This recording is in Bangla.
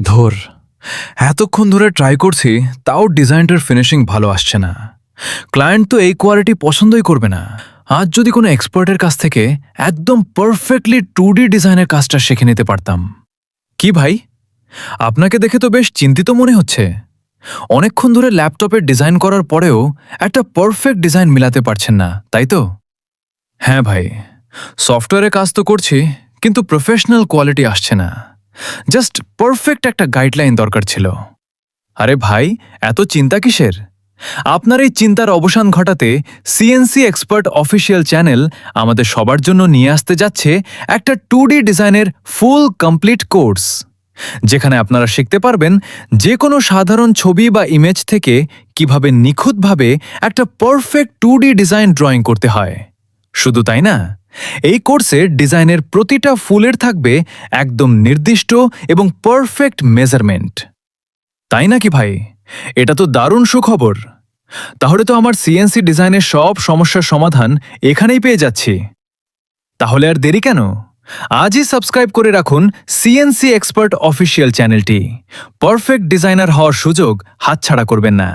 ধর, এতক্ষণ ধরে ট্রাই করছি, তাও ডিজাইনটার ফিনিশিং ভালো আসছে না। ক্লায়েন্ট তো এই কোয়ালিটি পছন্দই করবে না। আজ যদি কোনো এক্সপার্টের কাছ থেকে একদম পারফেক্টলি 2D ডিজাইনের কাজটা শিখে নিতে পারতাম। কি ভাই, আপনাকে দেখে তো বেশ চিন্তিত মনে হচ্ছে। অনেকক্ষণ ধরে ল্যাপটপে ডিজাইন করার পরেও একটা পারফেক্ট ডিজাইন মিলাতে পারছেন না, তাই তো? হ্যাঁ ভাই, সফটওয়্যারে কাজ তো করছি, কিন্তু প্রফেশনাল কোয়ালিটি আসছে না। জাস্ট পারফেক্ট একটা গাইডলাইন দরকার ছিল। আরে ভাই, এত চিন্তা কিসের? আপনার এই চিন্তার অবসান ঘটাতে সিএনসি এক্সপার্ট অফিসিয়াল চ্যানেল আমাদের সবার জন্য নিয়ে আসতে যাচ্ছে একটা 2D ডিজাইনের ফুল কমপ্লিট কোর্স, যেখানে আপনারা শিখতে পারবেন যে কোনো সাধারণ ছবি বা ইমেজ থেকে কিভাবে নিখুঁতভাবে একটা পারফেক্ট 2D ডিজাইন ড্রয়িং করতে হয়। শুধু তাই না, এই কোর্সে ডিজাইনের প্রতিটা ফুলের থাকবে একদম নির্দিষ্ট এবং পারফেক্ট মেজারমেন্ট। তাই নাকি ভাই? এটা তো দারুণ সুখবর। তাহলে তো আমার সিএনসি ডিজাইনের সব সমস্যার সমাধান এখানেই পেয়ে যাচ্ছি। তাহলে আর দেরি কেন? আজই সাবস্ক্রাইব করে রাখুন সিএনসি এক্সপার্ট অফিসিয়াল চ্যানেলটি। পারফেক্ট ডিজাইনার হওয়ার সুযোগ হাতছাড়া করবেন না।